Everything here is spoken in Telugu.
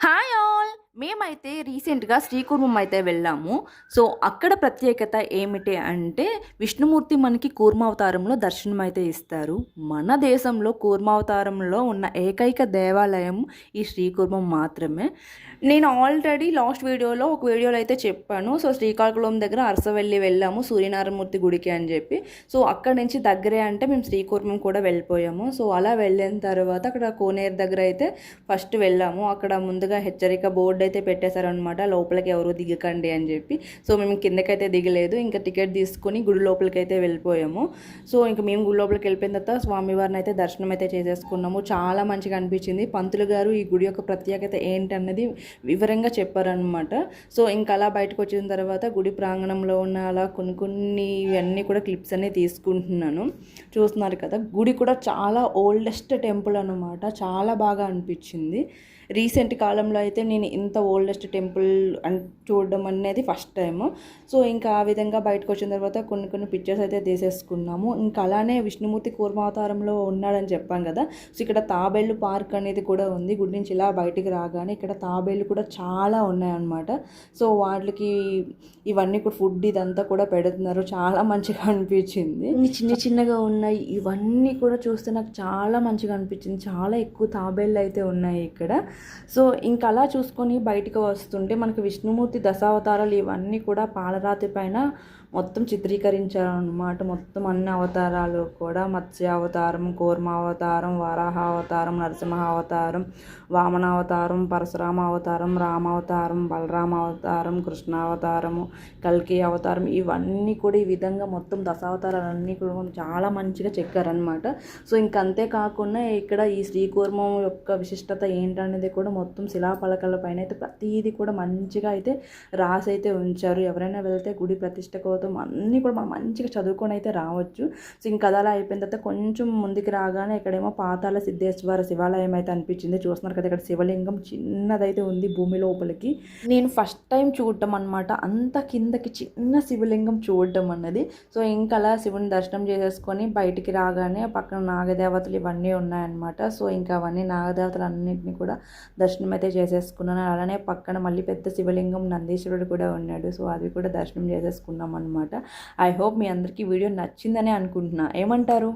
Hi all! మేమైతే రీసెంట్‌గా శ్రీకూర్మం అయితే వెళ్ళాము. సో, అక్కడ ప్రత్యేకత ఏమిటి అంటే, విష్ణుమూర్తి మనకి కూర్మావతారంలో దర్శనమైతే ఇస్తారు. మన దేశంలో కూర్మావతారంలో ఉన్న ఏకైక దేవాలయం ఈ శ్రీకూర్మం మాత్రమే. నేను ఆల్రెడీ లాస్ట్ వీడియోలో ఒక వీడియోలో అయితే చెప్పాను. సో, శ్రీకాకుళం దగ్గర అరసవెల్లి వెళ్ళాము సూర్యనారాయణమూర్తి గుడికి అని చెప్పి. సో, అక్కడి నుంచి దగ్గరే అంటే మేము శ్రీకూర్మం కూడా వెళ్ళిపోయాము. సో, అలా వెళ్ళిన తర్వాత అక్కడ కోనేరు దగ్గర అయితే ఫస్ట్ వెళ్ళాము. అక్కడ ముందుగా హెచ్చరిక బోర్డు అయితే పెట్టేశారనమాట, లోపలికి ఎవరు దిగకండి అని చెప్పి. సో మేము కిందకైతే దిగలేదు, ఇంకా టికెట్ తీసుకుని గుడి లోపలికి అయితే వెళ్ళిపోయాము. సో ఇంకా మేము గుడి లోపలికి వెళ్ళిపోయిన తర్వాత స్వామివారిని అయితే దర్శనం అయితే చేసేసుకున్నాము. చాలా మంచిగా అనిపించింది. పంతులు గారు ఈ గుడి యొక్క ప్రత్యేకత ఏంటన్నది వివరంగా చెప్పారనమాట. సో ఇంకా అలా బయటకు వచ్చిన తర్వాత గుడి ప్రాంగణంలో ఉన్న అలా కొన్ని ఇవన్నీ కూడా క్లిప్స్ అన్నీ తీసుకుంటున్నాను. చూస్తున్నారు కదా, గుడి కూడా చాలా ఓల్డెస్ట్ టెంపుల్ అనమాట. చాలా బాగా అనిపించింది. రీసెంట్ కాలంలో అయితే నేను ఇంత ఓల్డెస్ట్ టెంపుల్ చూడడం అనేది ఫస్ట్ టైము. సో ఇంకా ఆ విధంగా బయటకు వచ్చిన తర్వాత కొన్ని పిక్చర్స్ అయితే తీసేసుకున్నాము. ఇంకా అలానే విష్ణుమూర్తి కూర్మావతారంలో ఉన్నాడని చెప్పాం కదా. సో ఇక్కడ తాబేళ్ళు పార్క్ అనేది కూడా ఉంది. గుడి నుంచి ఇలా బయటికి రాగానే ఇక్కడ తాబేళ్ళు కూడా చాలా ఉన్నాయన్నమాట. సో వాళ్ళకి ఇవన్నీ కూడా ఫుడ్ ఇదంతా కూడా పెడుతున్నారు. చాలా మంచిగా అనిపించింది. చిన్నగా ఉన్నాయి ఇవన్నీ కూడా చూస్తే నాకు చాలా మంచిగా అనిపించింది. చాలా ఎక్కువ తాబేళ్ళు అయితే ఉన్నాయి ఇక్కడ. సో ఇంకా అలా చూసుకొని బయటకు వస్తుంటే మనకి విష్ణుమూర్తి దశావతారాలు ఇవన్నీ కూడా పాలరాతి పైన మొత్తం చిత్రీకరించారనమాట. మొత్తం అన్ని అవతారాలు కూడా మత్స్యావతారం, కూర్మావతారం, వరాహావతారం, నరసింహావతారం, వామనావతారం, పరశురామ అవతారం, రామావతారం, బలరామావతారం, కృష్ణావతారము, కల్కి అవతారం ఇవన్నీ కూడా ఈ విధంగా మొత్తం దశావతారాలన్నీ కూడా చాలా మంచిగా చెక్కారనమాట. సో ఇంకంతే కాకుండా ఇక్కడ ఈ శ్రీకూర్మం యొక్క విశిష్టత ఏంటనేది కూడా మొత్తం శిలాపలకల పైన అయితే ప్రతిదీ కూడా మంచిగా అయితే రాసి అయితే ఉంచారు. ఎవరైనా వెళ్తే గుడి ప్రతిష్ట కోసం అన్నీ కూడా మనం మంచిగా చదువుకొని అయితే రావచ్చు. సో ఇంకా అలా అయిపోయిన తర్వాత కొంచెం ముందుకు రాగానే ఇక్కడేమో పాతాళ సిద్ధేశ్వర శివాలయం అయితే అనిపించింది. చూస్తున్నారు కదా, ఇక్కడ శివలింగం చిన్నదైతే ఉంది భూమి లోపలికి. నేను ఫస్ట్ టైం చూడటం అనమాట, అంత కిందకి చిన్న శివలింగం చూడటం అన్నది. సో ఇంకా అలా శివుని దర్శనం చేసేసుకొని బయటికి రాగానే పక్కన నాగదేవతలు ఇవన్నీ ఉన్నాయన్నమాట. సో ఇంకా అవన్నీ నాగదేవతలు అన్నింటినీ కూడా దర్శనం అయితే చేసేసుకున్నాను. అలానే పక్కన మళ్ళీ పెద్ద శివలింగం నందీశ్వరుడు కూడా ఉన్నాడు. సో అది కూడా దర్శనం చేసేసుకున్నాం అనమాట. ఐ హోప్ మీ అందరికీ వీడియో నచ్చిందని అనుకుంటున్నా. ఏమంటారు?